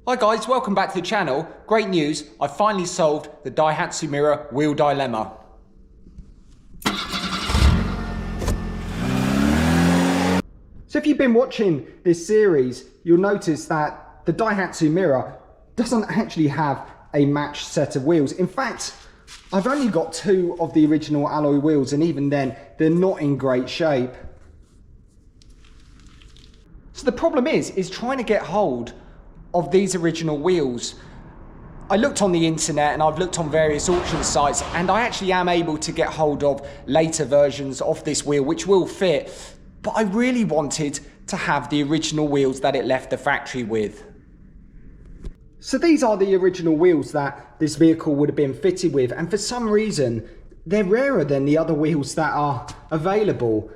Hi guys, welcome back to the channel. Great news, I finally solved the Daihatsu Mira wheel dilemma. So if you've been watching this series, you'll notice that the Daihatsu Mira doesn't actually have a matched set of wheels. In fact, I've only got two of the original alloy wheels, and even then, they're not in great shape. So the problem is trying to get hold of these original wheels. I looked on the internet and I've looked on various auction sites, and I actually am able to get hold of later versions of this wheel which will fit, but I really wanted to have the original wheels that it left the factory with. So these are the original wheels that this vehicle would have been fitted with, and for some reason they're rarer than the other wheels that are available.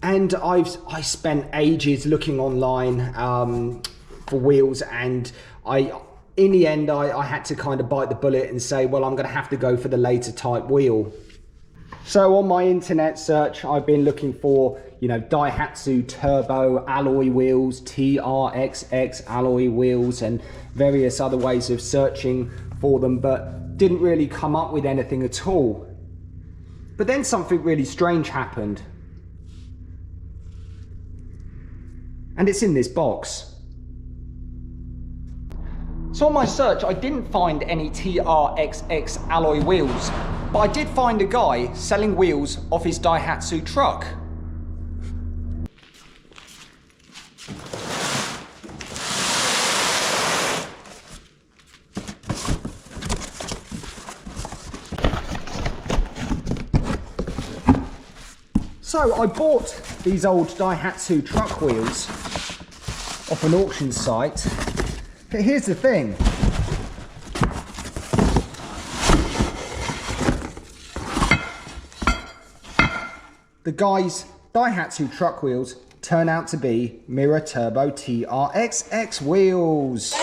And I spent ages looking online for wheels, and in the end I had to kind of bite the bullet and say, well, I'm going to have to go for the later type wheel. So on my internet search, I've been looking for, you know, Daihatsu turbo alloy wheels, trxx alloy wheels, and various other ways of searching for them, but didn't really come up with anything at all. But then something really strange happened, and it's in this box. So on my search, I didn't find any trxx alloy wheels, but I did find a guy selling wheels off his Daihatsu truck. So I bought these old Daihatsu truck wheels off an auction site. But here's the thing. The guy's Daihatsu truck wheels turn out to be Mira Turbo trxx wheels.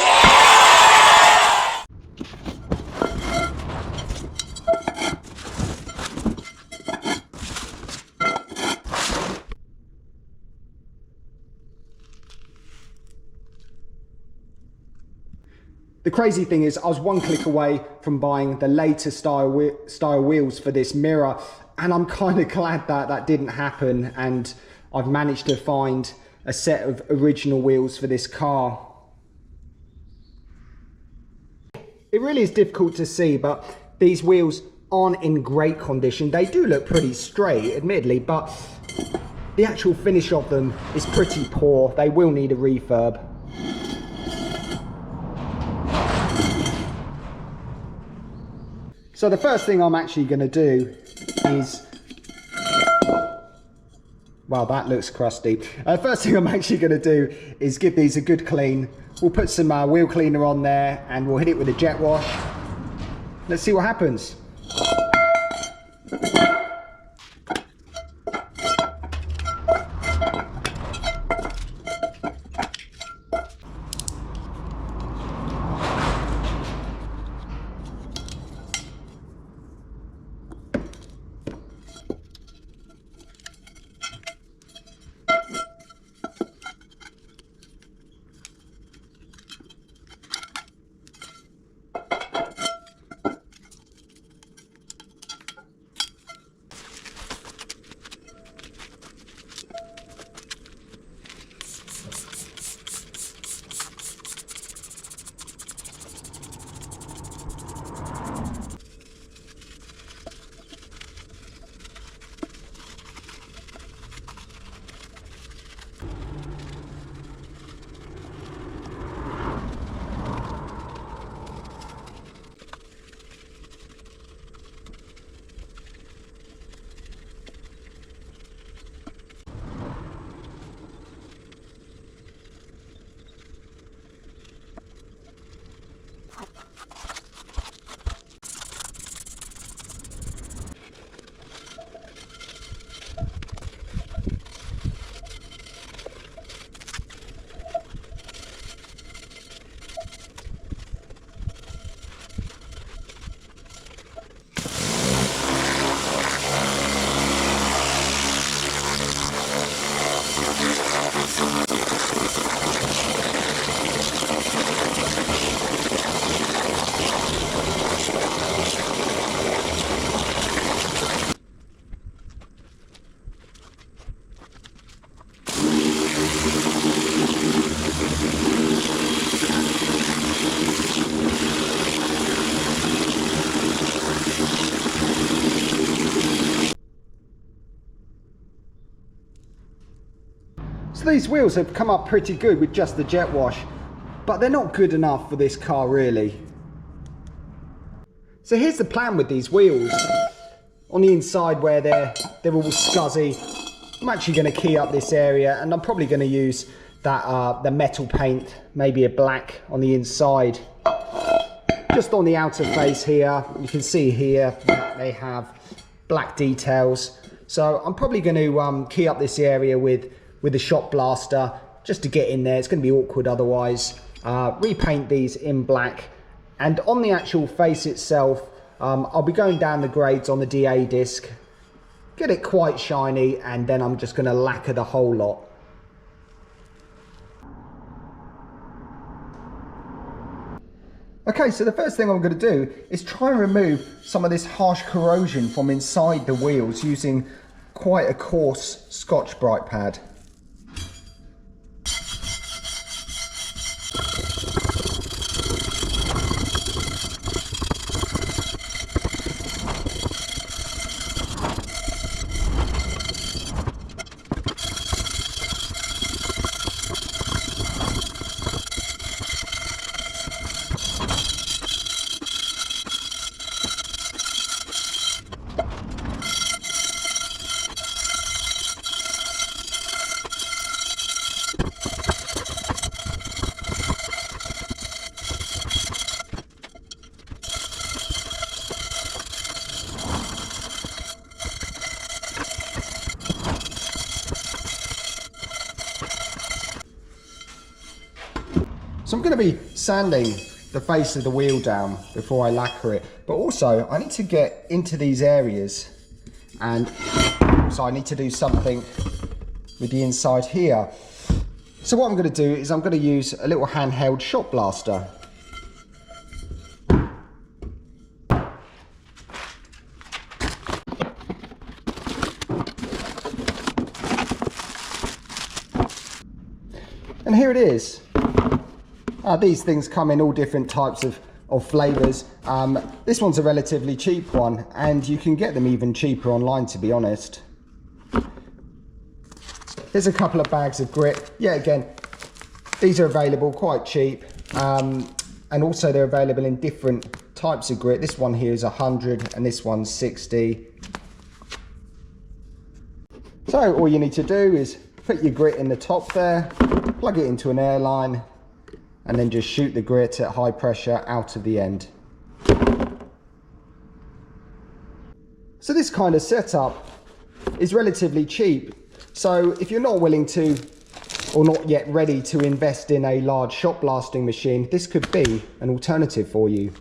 The crazy thing is, I was one click away from buying the later style wheels for this Mira, and I'm kind of glad that that didn't happen, and I've managed to find a set of original wheels for this car. It really is difficult to see, but these wheels aren't in great condition. They do look pretty straight, admittedly, but the actual finish of them is pretty poor. They will need a refurb. So the first thing I'm actually going to do is, well, that looks crusty. First thing I'm actually going to do is give these a good clean. We'll put some wheel cleaner on there and we'll hit it with a jet wash. Let's see what happens. So these wheels have come up pretty good with just the jet wash, but they're not good enough for this car really. So here's the plan with these wheels. On the inside where they're all scuzzy, I'm actually going to key up this area, and I'm probably going to use that the metal paint, maybe a black on the inside. Just on the outer face here, you can see here that they have black details. So I'm probably going to key up this area with a shot blaster just to get in there. It's going to be awkward otherwise. Repaint these in black, and on the actual face itself, I'll be going down the grades on the DA disc, get it quite shiny, and then I'm just going to lacquer the whole lot. Okay, so the first thing I'm going to do is try and remove some of this harsh corrosion from inside the wheels using quite a coarse Scotch-Brite pad. So I'm going to be sanding the face of the wheel down before I lacquer it, but also I need to get into these areas, and so I need to do something with the inside here. So what I'm going to do is I'm going to use a little handheld shot blaster. And here it is. These things come in all different types of flavours. This one's a relatively cheap one, and you can get them even cheaper online, to be honest. There's a couple of bags of grit. Yeah, again, these are available quite cheap, and also they're available in different types of grit. This one here is 100 and this one's 60. So all you need to do is put your grit in the top there, plug it into an airline, and then just shoot the grit at high pressure out of the end. So this kind of setup is relatively cheap. So if you're not willing to, or not yet ready to invest in a large shot blasting machine, this could be an alternative for you.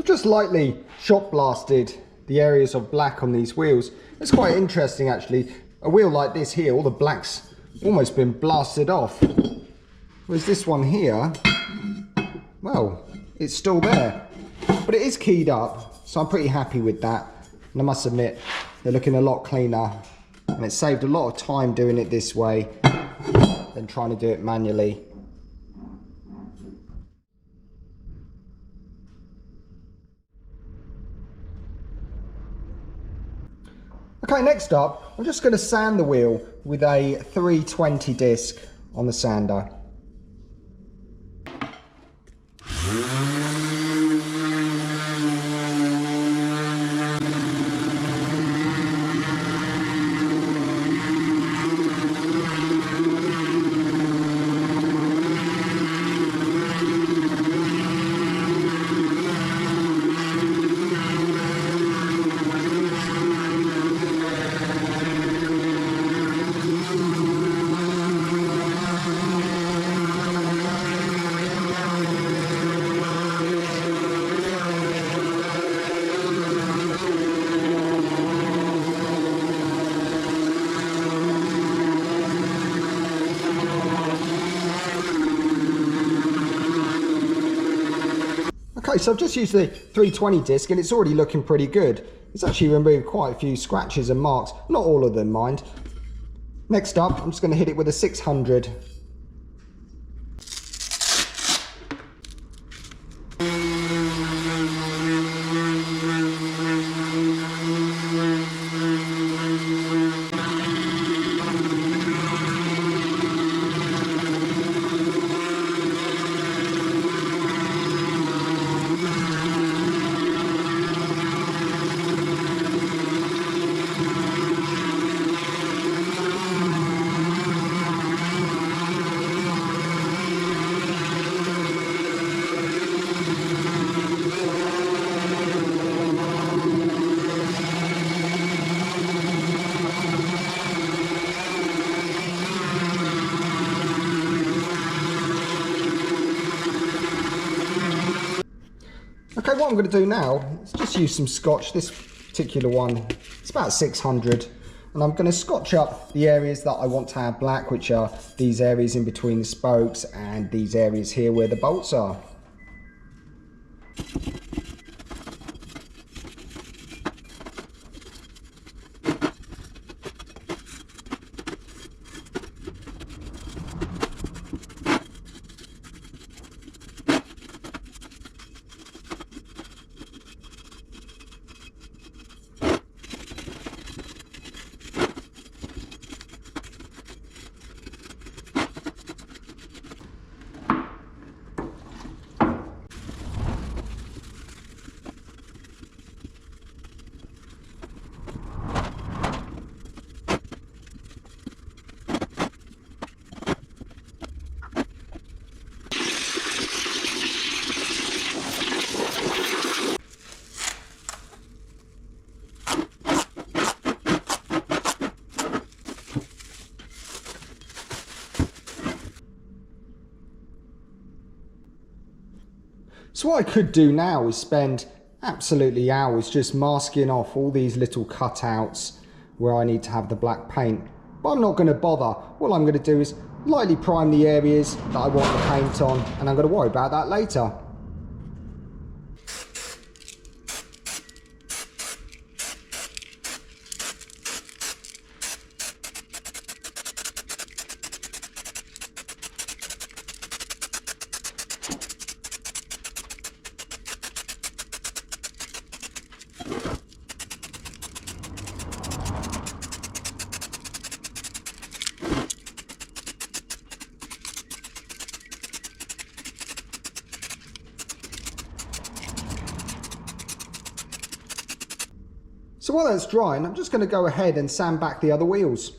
Just lightly shot blasted the areas of black on these wheels. It's quite interesting actually. a wheel like this here, all the black's almost been blasted off. Whereas this one here, well, it's still there. But it is keyed up, so I'm pretty happy with that. And I must admit, they're looking a lot cleaner. And it saved a lot of time doing it this way than trying to do it manually. Okay, next up, I'm just going to sand the wheel with a 320 disc on the sander. Okay, so I've just used the 320 disc and it's already looking pretty good. It's actually removed quite a few scratches and marks, not all of them, mind. Next up, I'm just going to hit it with a 600. Okay, what I'm going to do now is just use some scotch. This particular one, it's about 600. And I'm going to scotch up the areas that I want to have black, which are these areas in between the spokes and these areas here where the bolts are. So what I could do now is spend absolutely hours just masking off all these little cutouts where I need to have the black paint. But I'm not going to bother. All I'm going to do is lightly prime the areas that I want the paint on, and I'm going to worry about that later. So while that's drying, I'm just going to go ahead and sand back the other wheels.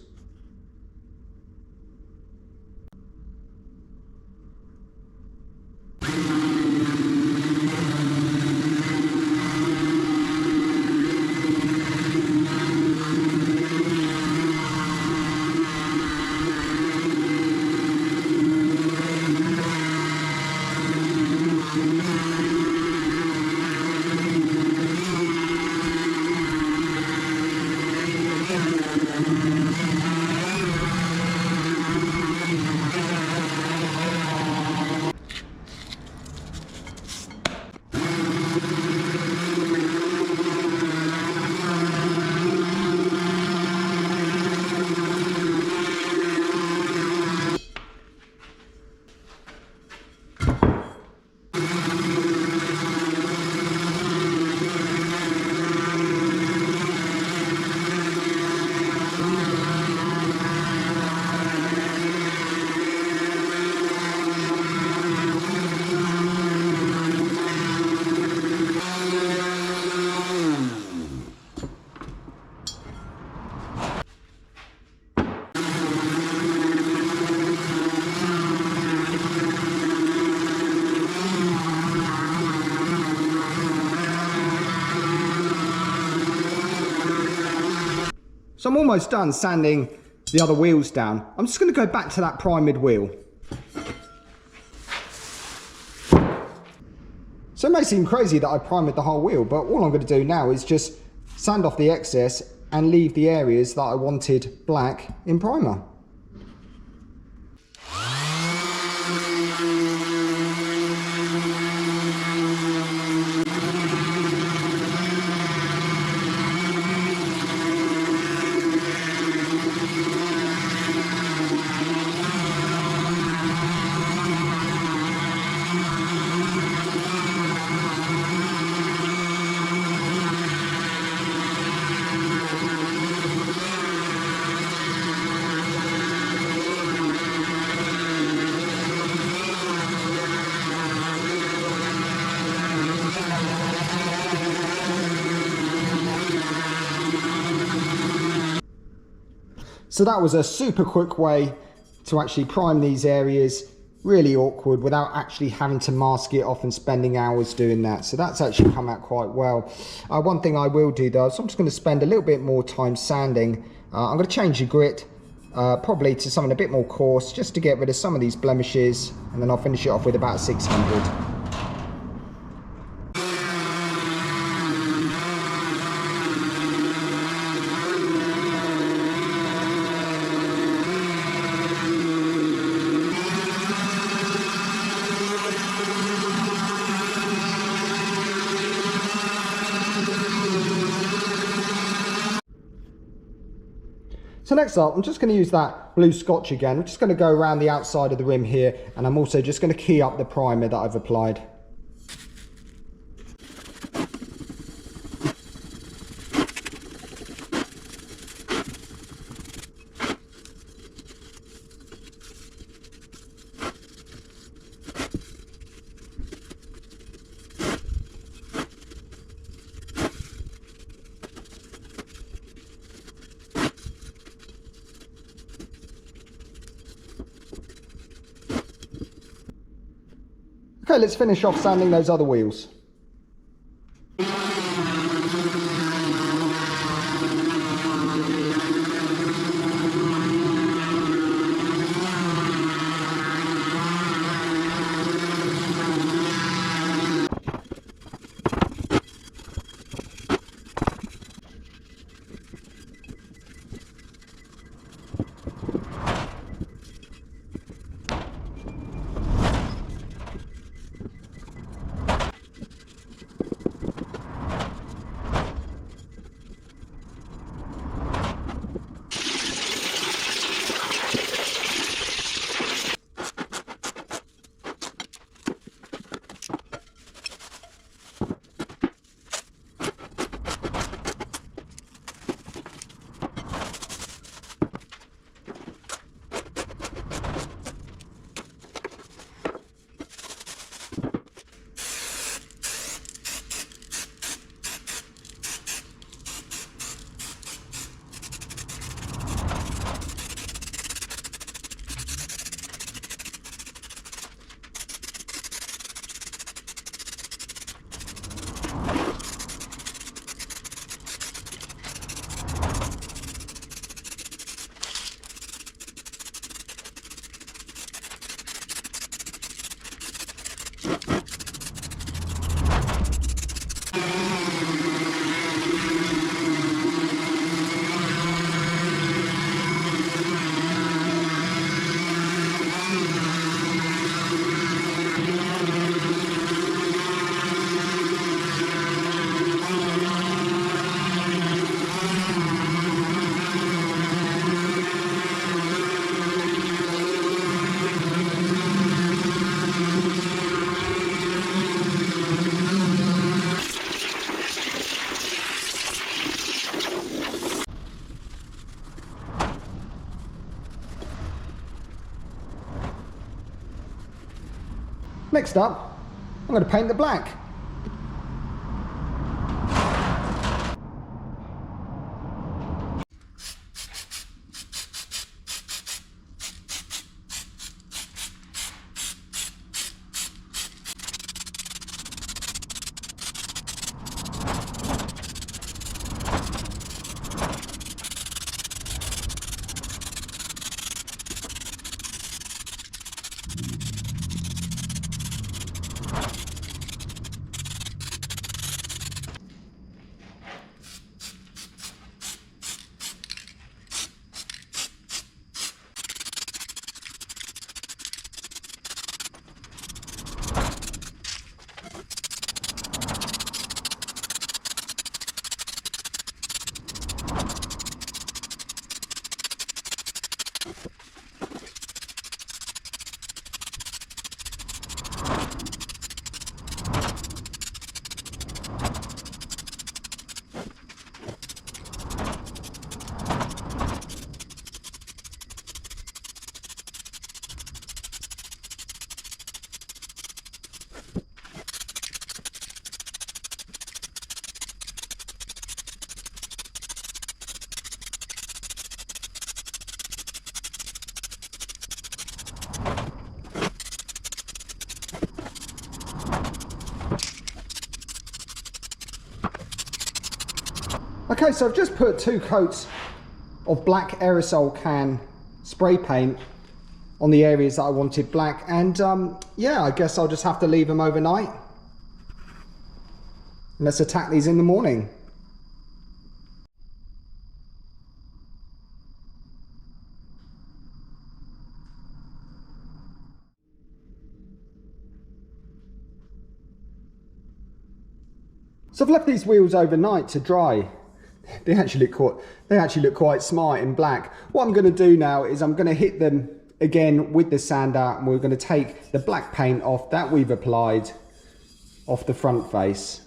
So I'm almost done sanding the other wheels down. I'm just going to go back to that primered wheel. So it may seem crazy that I primed the whole wheel, but all I'm going to do now is just sand off the excess and leave the areas that I wanted black in primer. So that was a super quick way to actually prime these areas, really awkward, without actually having to mask it off and spending hours doing that. So that's actually come out quite well. One thing I will do though, so I'm just going to spend a little bit more time sanding. I'm going to change the grit probably to something a bit more coarse, just to get rid of some of these blemishes, and then I'll finish it off with about 600. So next up, I'm just going to use that blue scotch again. I'm just going to go around the outside of the rim here, and I'm also just going to key up the primer that I've applied. Okay, let's finish off sanding those other wheels. Next up, I'm going to paint the black. Okay, so I've just put 2 coats of black aerosol can spray paint on the areas that I wanted black, and yeah, I guess I'll just have to leave them overnight. Let's attack these in the morning. So I've left these wheels overnight to dry. They actually look quite smart in black. What I'm going to do now is I'm going to hit them again with the sander, and we're going to take the black paint off that we've applied off the front face.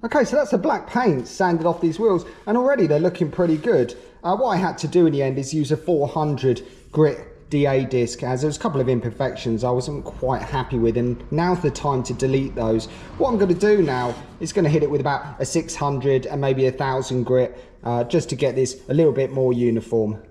Okay, so that's the black paint sanded off these wheels, and already they're looking pretty good. What I had to do in the end is use a 400 grit DA disc, as there was a couple of imperfections I wasn't quite happy with, and now's the time to delete those. What I'm going to do now is going to hit it with about a 600 and maybe 1000 grit, just to get this a little bit more uniform.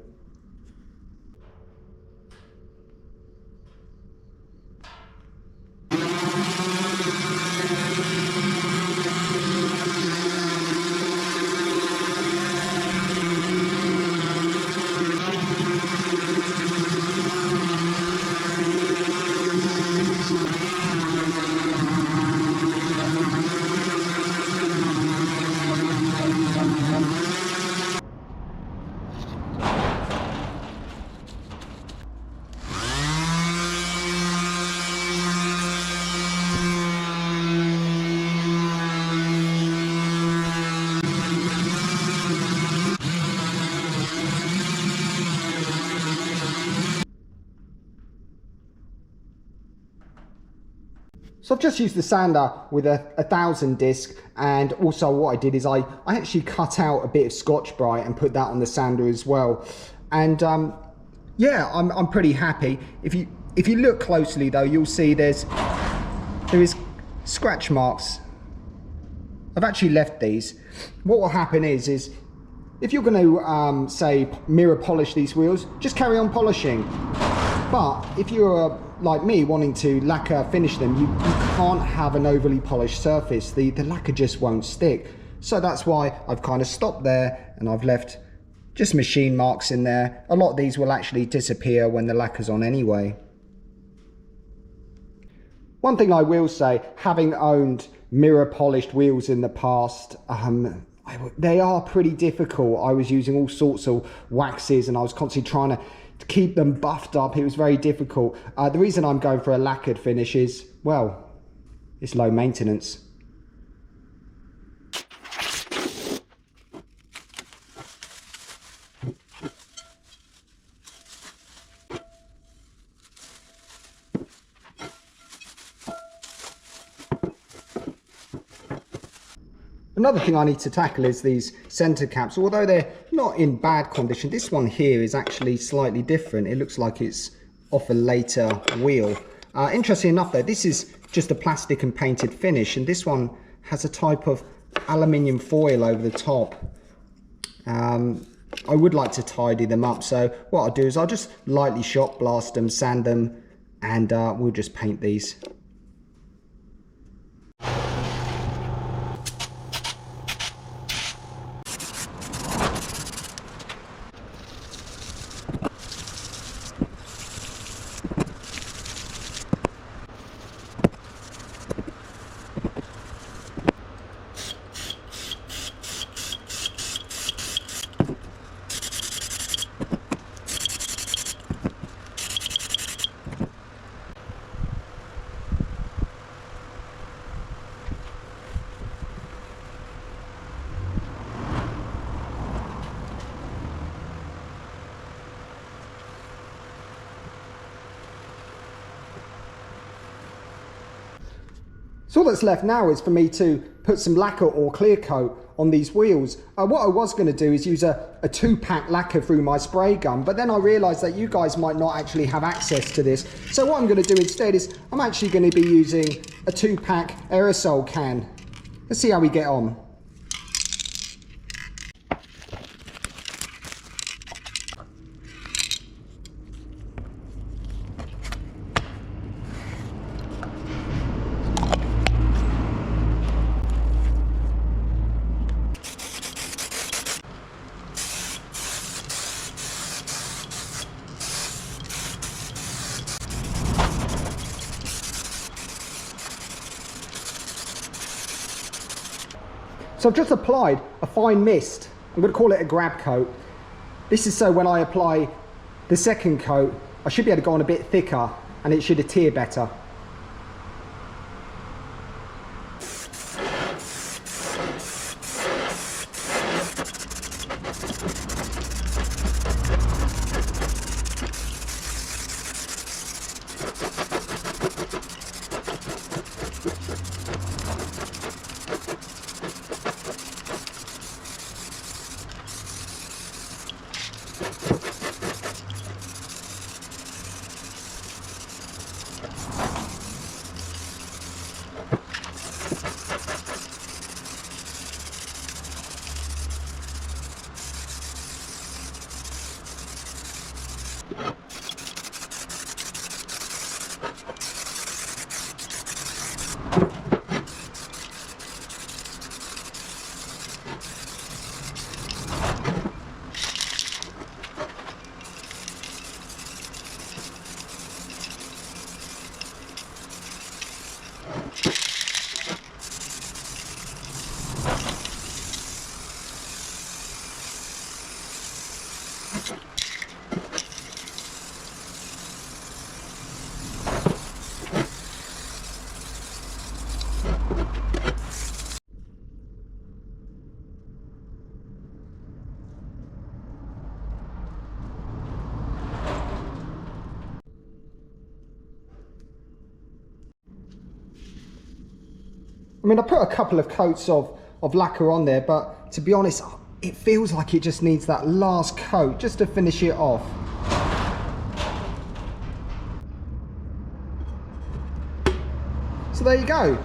So I've just used the sander with a 1000 disc, and also what I did is I actually cut out a bit of Scotch-Brite and put that on the sander as well. And yeah, I'm pretty happy. If you look closely though, you'll see there is scratch marks. I've actually left these. What will happen is if you're going to say mirror polish these wheels, just carry on polishing. But if you're like me wanting to lacquer finish them, you can't have an overly polished surface. The lacquer just won't stick. So that's why I've kind of stopped there, and I've left just machine marks in there. A lot of these will actually disappear when the lacquer's on anyway. One thing I will say, having owned mirror polished wheels in the past, they are pretty difficult. I was using all sorts of waxes, and I was constantly trying to keep them buffed up. It was very difficult. The reason I'm going for a lacquered finish is, well, it's low maintenance. Another thing I need to tackle is these center caps. Although they're not in bad condition, this one here is actually slightly different. It looks like it's off a later wheel. Interesting enough though, this is just a plastic and painted finish, and this one has a type of aluminium foil over the top. I would like to tidy them up, so what I'll do is I'll just lightly shot blast them, sand them, and we'll just paint these. So all that's left now is for me to put some lacquer or clear coat on these wheels. What I was going to do is use a 2-pack lacquer through my spray gun, but then I realised that you guys might not actually have access to this. So what I'm going to do instead is I'm actually going to be using a 2-pack aerosol can. Let's see how we get on. So I've just applied a fine mist. I'm going to call it a grab coat. This is so when I apply the second coat, I should be able to go on a bit thicker and it should adhere better. I mean, I put a couple of coats of lacquer on there, but to be honest, it feels like it just needs that last coat just to finish it off. So there you go.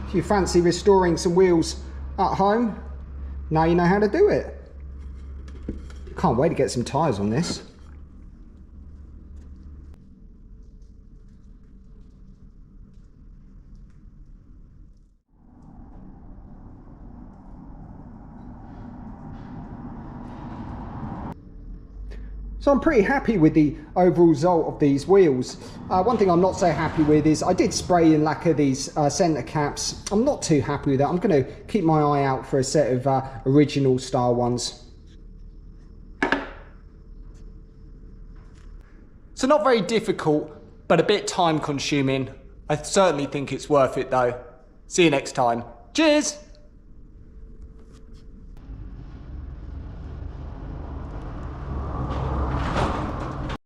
If you fancy restoring some wheels at home, now you know how to do it. Can't wait to get some tyres on this. So I'm pretty happy with the overall result of these wheels. One thing I'm not so happy with is I did spray and lacquer these centre caps. I'm not too happy with that. I'm going to keep my eye out for a set of original style ones. So not very difficult, but a bit time consuming. I certainly think it's worth it though. See you next time. Cheers!